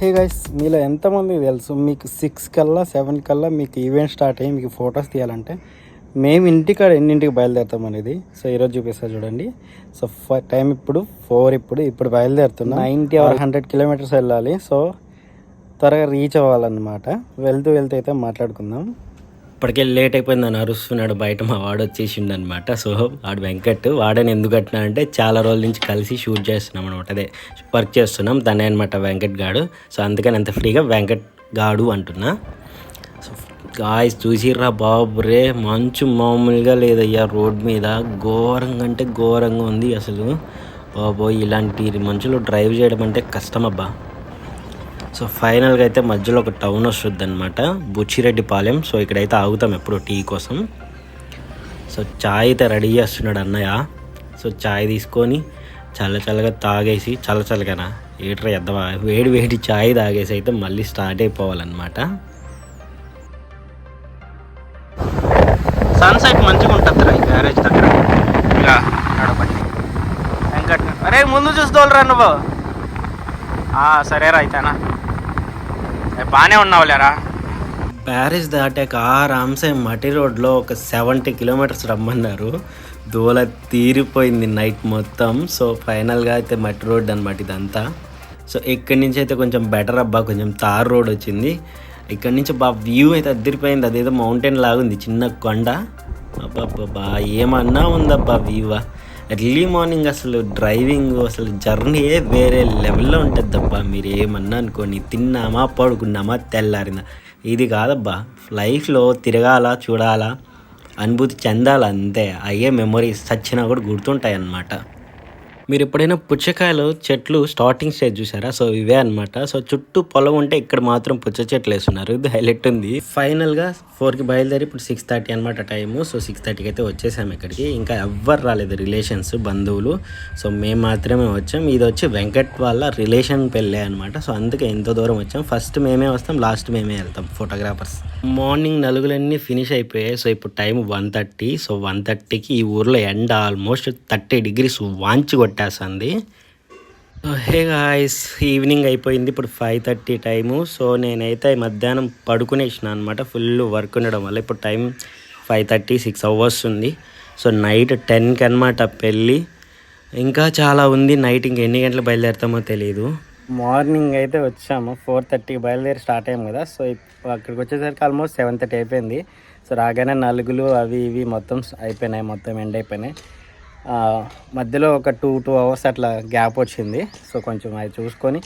Hey guys, మీలో ఎంతమందికి తెలుసు మీకు 6 కల్లా 7 కల్లా మీకు ఈవెంట్ స్టార్ట్ అయ్యి మీకు ఫొటోస్ తీయాలంటే మేము ఇంటికాడ ఎన్నింటికి బయలుదేరుతాం అనేది. సో ఈరోజు చూపిస్తా చూడండి. సో టైం ఇప్పుడు 4 ఇప్పుడు బయలుదేరుతున్నాం. 90 or 100 కిలోమీటర్స్ వెళ్ళాలి. సో త్వరగా రీచ్ అవ్వాలన్నమాట. వెళ్తూ అయితే మాట్లాడుకుందాం. ఇప్పటికే లేట్ అయిపోయిందని అరుస్తున్నాడు బయట. మా వాడు వచ్చేసిండు అనమాట. సో వాడు వెంకట్. వాడని ఎందుకు కట్టినా అంటే చాలా రోజుల నుంచి కలిసి షూట్ చేస్తున్నాం అనమాట. అదే వర్క్ చేస్తున్నాం. తనే అనమాట వెంకట్ గాడు. సో అందుకని అంత ఫ్రీగా వెంకట్ గాడు అంటున్నా. సో గాయ్స్ చూసిర్రా బాబు రే, మంచు మామూలుగా లేదయ్యా. రోడ్ మీద ఘోరంగా అంటే ఘోరంగా ఉంది అసలు. బాబోయ్, ఇలాంటి మంచులో డ్రైవ్ చేయడం అంటే కష్టమబ్బా. సో ఫైనల్గా అయితే మధ్యలో ఒక టౌన్ వస్తుంది అనమాట, బుచ్చిరెడ్డిపాలెం. సో ఇక్కడైతే ఆగుతాం ఎప్పుడు టీ కోసం. సో చాయ్ అయితే రెడీ చేస్తున్నాడు అన్నయ్య. సో చాయ్ తీసుకొని చల్లగా తాగేసి, చల్లగానా ఏట్రా ఎద్దవా, వేడి చాయ్ తాగేసి అయితే మళ్ళీ స్టార్ట్ అయిపోవాలన్నమాట. సన్సెట్ మంచిగా ఉంటుంది రా ఈ గ్యారేజ్ దగ్గర. ఇంకా నడపండి వెంకట్. అరే ముందు చూసుకోవాలరా నువ్వు. సరేరా అయితేనా, బాగానే ఉన్నావులేరా. బ్యారేజ్ దాటాక ఆరామ్సే మట్టి రోడ్లో ఒక 70 కిలోమీటర్స్ రమ్మన్నారు. దూల తీరిపోయింది నైట్ మొత్తం. సో ఫైనల్గా అయితే మట్టి రోడ్ అనమాట ఇదంతా. సో ఇక్కడి నుంచి అయితే కొంచెం బెటర్ అబ్బా, కొంచెం తార్ రోడ్ వచ్చింది. ఇక్కడి నుంచి బా వ్యూ అయితే అద్దరిపోయింది. అదేదో మౌంటైన్ లాగా ఉంది, చిన్న కొండ. అబ్బా ఏమన్నా ఉందబ్బా వ్యూ. ఎర్లీ మార్నింగ్ అసలు డ్రైవింగ్, అసలు జర్నీయే వేరే లెవెల్లో ఉంటుంది అబ్బా. మీరు ఏమన్నా అనుకోని, తిన్నామా పడుకున్నామా తెల్లారిందా, ఇది కాదబ్బా. లైఫ్లో తిరగాల, చూడాలా, అనుభూతి చెందాలి అంతే. అయ్యే మెమొరీస్ చచ్చినా కూడా గుర్తుంటాయి అన్నమాట. మీరు ఎప్పుడైనా పుచ్చకాయలు చెట్లు స్టార్టింగ్ స్టేజ్ చూసారా? సో ఇవే అనమాట. సో చుట్టూ పొలం ఉంటే ఇక్కడ మాత్రం పుచ్చ చెట్లు వేస్తున్నారు. ఇది హైలైట్ ఉంది. ఫైనల్గా 4కి బయలుదేరి ఇప్పుడు 6:30 అనమాట టైము. సో 6:30కి అయితే వచ్చేసాము ఇక్కడికి. ఇంకా ఎవ్వరు రాలేదు రిలేషన్స్, బంధువులు. సో మేము మాత్రమే వచ్చాం. ఇది వచ్చి వెంకట్ వాళ్ళ రిలేషన్ పెళ్ళే అనమాట. సో అందుకే ఎంతో దూరం వచ్చాం. ఫస్ట్ మేమే వస్తాం, లాస్ట్ మేమే వెళ్తాం ఫోటోగ్రాఫర్స్. మార్నింగ్ నలుగులన్నీ ఫినిష్ అయిపోయాయి. సో ఇప్పుడు టైం 1:30. సో 1:30కి ఈ ఊర్లో ఎండ ఆల్మోస్ట్ 30 degrees వాంచి కొట్టేస్తుంది. హే గాయ్స్, ఈవినింగ్ అయిపోయింది. ఇప్పుడు 5:30 టైము. సో నేనైతే మధ్యాహ్నం పడుకునేసిన అనమాట, ఫుల్ వర్క్ ఉండడం వల్ల. ఇప్పుడు టైం 5:30, 6 hours ఉంది. సో నైట్ 10కి అనమాట పెళ్ళి. ఇంకా చాలా ఉంది. నైట్ ఇంక ఎన్ని గంటలు బయలుదేరుతామో తెలియదు. మార్నింగ్ అయితే వచ్చాము, 4:30కి బయలుదేరి స్టార్ట్ అయ్యాము కదా. సో అక్కడికి వచ్చేసరికి ఆల్మోస్ట్ 7:30 అయిపోయింది. సో రాగానే నలుగులు అవి ఇవి మొత్తం అయిపోయినాయి, మొత్తం ఎండ్ అయిపోయినాయి. మధ్యలో ఒక 2 hours అట్లా గ్యాప్ వచ్చింది. సో కొంచెం అది చూసుకొని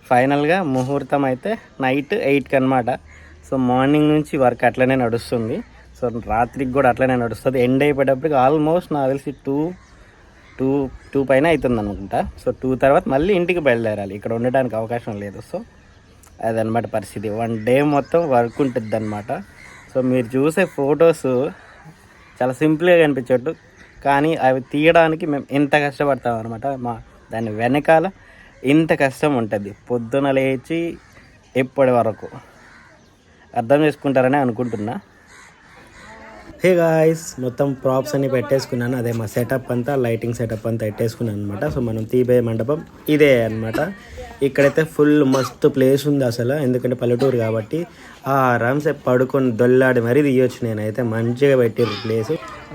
ఫైనల్గా ముహూర్తం అయితే నైట్ 8కి అనమాట. సో మార్నింగ్ నుంచి వర్క్ అట్లనే నడుస్తుంది. సో రాత్రికి కూడా అట్లనే నడుస్తుంది. ఎండ్ అయిపోయేటప్పటికి ఆల్మోస్ట్ నాకు తెలిసి 2 పైన అవుతుంది అనుకుంటా. సో 2 తర్వాత మళ్ళీ ఇంటికి బయలుదేరాలి, ఇక్కడ ఉండడానికి అవకాశం లేదు. సో అదనమాట పరిస్థితి. 1 day మొత్తం వర్క్ ఉంటుంది అనమాట. సో మీరు చూసే ఫొటోస్ చాలా సింపుల్గా కనిపించట్టు, కానీ అవి తీయడానికి మేము ఎంత కష్టపడతాం అనమాట. దాని వెనకాల ఇంత కష్టం ఉంటుంది. పొద్దున లేచి ఎప్పటి వరకు అర్థం చేసుకుంటారని అనుకుంటున్నా. హే గాయ్స్, మొత్తం ప్రాప్స్ అన్ని పెట్టేసుకున్నాను. అదే మా సెటప్ అంతా, లైటింగ్ సెటప్ అంతా పెట్టేసుకున్నాను అనమాట. సో మనం తీబోయే మండపం ఇదే అనమాట. ఇక్కడైతే ఫుల్ మస్తు ప్లేస్ ఉంది అసలు, ఎందుకంటే పల్లెటూరు కాబట్టి. ఆరామ్సే పడుకొని దొల్లాడి మరీ తీయొచ్చు. నేనైతే మంచిగా పెట్టిన ప్లేసు.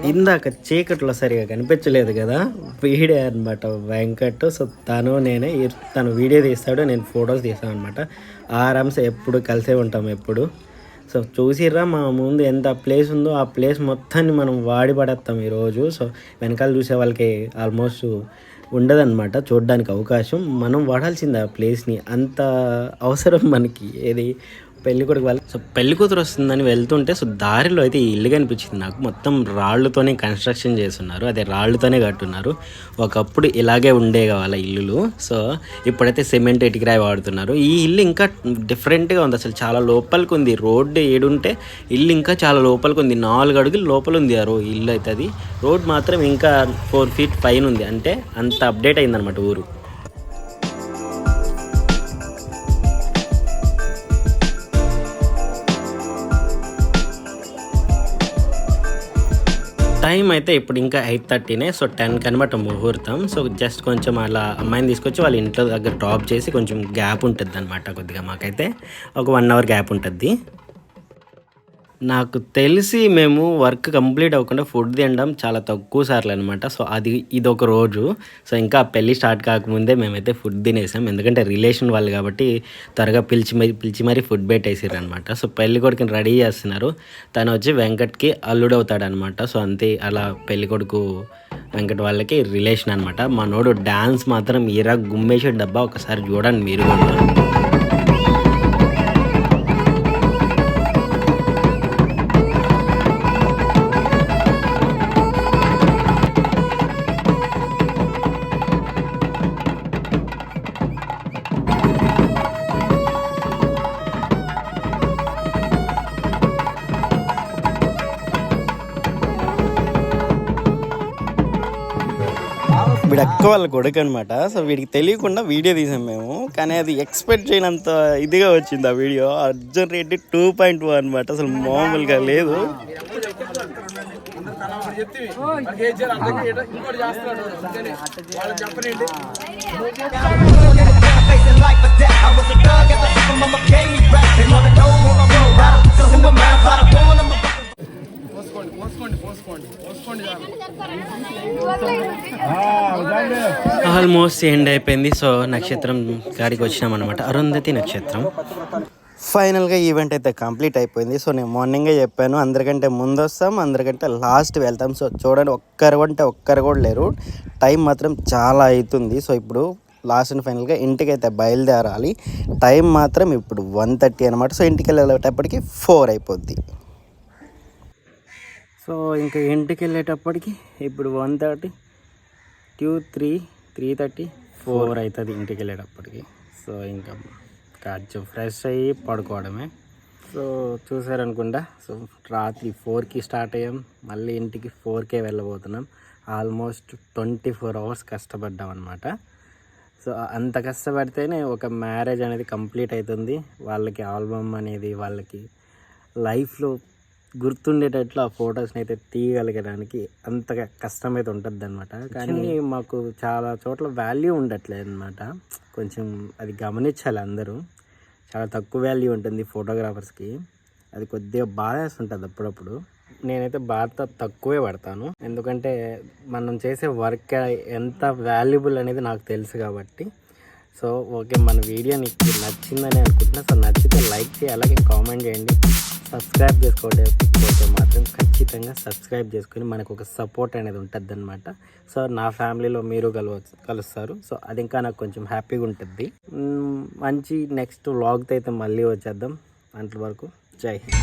ఇందాక చీకట్లో సరిగా కనిపించలేదు కదా, వీడియో అనమాట వెంకట్. సో తను వీడియో తీస్తాడు, నేను ఫొటోస్ తీస్తాను అనమాట. ఆరామ్సే ఎప్పుడు కలిసే ఉంటాం ఎప్పుడు. సో చూసిర్రా మా ముందు ఎంత ప్లేస్ ఉందో, ఆ ప్లేస్ మొత్తాన్ని మనం వాడి పడేస్తాం ఈరోజు. సో వెనకాల చూసే వాళ్ళకి ఆల్మోస్ట్ ఉండదన్నమాట చూడడానికి అవకాశం. మనం వాడాల్సింది ఆ ప్లేస్ని, అంత అవసరం మనకి. ఏది పెళ్ళికొడుకు వాళ్ళు. సో పెళ్లి కూతురు వస్తుందని వెళ్తుంటే సో దారిలో అయితే ఈ ఇల్లు కనిపించింది నాకు. మొత్తం రాళ్ళతోనే కన్స్ట్రక్షన్ చేస్తున్నారు, అదే రాళ్ళతోనే కట్టున్నారు. ఒకప్పుడు ఇలాగే ఉండేగా వాళ్ళ ఇల్లులు. సో ఇప్పుడైతే సిమెంట్, ఇటుకరాయి వాడుతున్నారు. ఈ ఇల్లు ఇంకా డిఫరెంట్గా ఉంది అసలు, చాలా లోపలికి ఉంది. రోడ్డు ఏడుంటే ఇల్లు ఇంకా చాలా లోపలికి ఉంది. 4 అడుగులు లోపల ఉంది ఆ ఇల్లు అయితే. అది రోడ్ మాత్రం ఇంకా 4 feet పైన ఉంది. అంటే అంత అప్డేట్ అయిందనమాట ఊరు. టైం అయితే ఇప్పుడు ఇంకా 8:30నే. సో 10కి అనమాట ముహూర్తం. సో జస్ట్ కొంచెం అలా అమ్మాయిని తీసుకొచ్చి వాళ్ళ ఇంట్లో దగ్గర డ్రాప్ చేసి కొంచెం గ్యాప్ ఉంటుంది అనమాట. కొద్దిగా మాకైతే ఒక 1 అవర్ గ్యాప్ ఉంటుంది. నాకు తెలిసి మేము వర్క్ కంప్లీట్ అవ్వకుండా ఫుడ్ తినడం చాలా తక్కువ సార్లు అనమాట. సో ఇదొక రోజు. సో ఇంకా పెళ్ళి స్టార్ట్ కాకముందే మేమైతే ఫుడ్ తినేసాం. ఎందుకంటే రిలేషన్ వాళ్ళు కాబట్టి త్వరగా పిలిచి మరీ ఫుడ్ పెట్టేసారు అనమాట. సో పెళ్లి కొడుకుని రెడీ చేస్తున్నారు. తను వచ్చి వెంకట్కి అల్లుడు అవుతాడనమాట. సో అంతే, అలా పెళ్లి కొడుకు వెంకట్ వాళ్ళకి రిలేషన్ అనమాట. మా నోడు డ్యాన్స్ మాత్రం ఈరా గుమ్మేసే డబ్బా, ఒకసారి చూడండి మీరు కూడా. వీడు అక్క వాళ్ళ కొడుకు అనమాట. సో వీడికి తెలియకుండా వీడియో తీసాం మేము, కానీ అది ఎక్స్పెక్ట్ చేయనంత ఇదిగా వచ్చింది ఆ వీడియో. అర్జున్ రెడ్డి 2.2 అనమాట, అసలు మామూలుగా లేదు. ఆల్మోస్ట్ ఎండ్ అయిపోయింది. సో నక్షత్రం గారికి వచ్చినాం అనమాట, అరుంధతి నక్షత్రం. ఫైనల్గా ఈవెంట్ అయితే కంప్లీట్ అయిపోయింది. సో నేను మార్నింగే చెప్పాను, అందరికంటే ముందు వస్తాం, అందరికంటే లాస్ట్ వెళ్తాం. సో చూడండి, ఒక్కరు కూడా లేరు. టైం మాత్రం చాలా అవుతుంది. సో ఇప్పుడు లాస్ట్ అండ్ ఫైనల్గా ఇంటికి అయితే బయలుదేరాలి. టైం మాత్రం ఇప్పుడు 1:30 అనమాట. సో ఇంటికి వెళ్ళేటప్పటికి 4 అయిపోద్ది. సో ఇంకా ఇంటికి వెళ్ళేటప్పటికి ఇప్పుడు 1:30, 2, 3, 3:30, 4 అవుతుంది ఇంటికి వెళ్ళేటప్పటికి. సో ఇంకా కొంచెం ఫ్రెష్ అయ్యి పడుకోవడమే. సో చూసారనుకుంటా, సో రాత్రి 4కి స్టార్ట్ అయ్యాం, మళ్ళీ ఇంటికి 4కే వెళ్ళబోతున్నాం. ఆల్మోస్ట్ 24 అవర్స్ కష్టపడ్డాం అనమాట. సో అంత కష్టపడితేనే ఒక మ్యారేజ్ అనేది కంప్లీట్ అవుతుంది. వాళ్ళకి ఆల్బమ్ అనేది వాళ్ళకి లైఫ్లో గుర్తుండేటట్లు ఆ ఫొటోస్ని అయితే తీయగలగడానికి అంతగా కష్టమైతే ఉంటుంది అనమాట. కానీ మాకు చాలా చోట్ల వాల్యూ ఉండట్లేదు అనమాట. కొంచెం అది గమనించాలి అందరూ. చాలా తక్కువ వాల్యూ ఉంటుంది ఫోటోగ్రాఫర్స్కి. అది కొద్దిగా బాధేస్తుంటుంది అప్పుడప్పుడు. నేనైతే బాధ తక్కువే పడతాను, ఎందుకంటే మనం చేసే వర్క్ ఎంత వాల్యుబుల్ అనేది నాకు తెలుసు కాబట్టి. సో ఓకే, మన వీడియో నీకు నచ్చిందని అనుకుంటున్నా. సో నచ్చితే లైక్ చేయి, అలాగే కామెంట్ చేయండి. సబ్స్క్రైబ్ చేసుకోకపోతే మాత్రం ఖచ్చితంగా సబ్స్క్రైబ్ చేసుకుని మనకు ఒక సపోర్ట్ అనేది ఉంటుంది అనమాట. సో నా ఫ్యామిలీలో మీరు కలుస్తారు. సో అది ఇంకా నాకు కొంచెం హ్యాపీగా ఉంటుంది. మంచి నెక్స్ట్ వ్లాగ్తో అయితే మళ్ళీ వచ్చేద్దాం. అంతవరకు జై హింద్.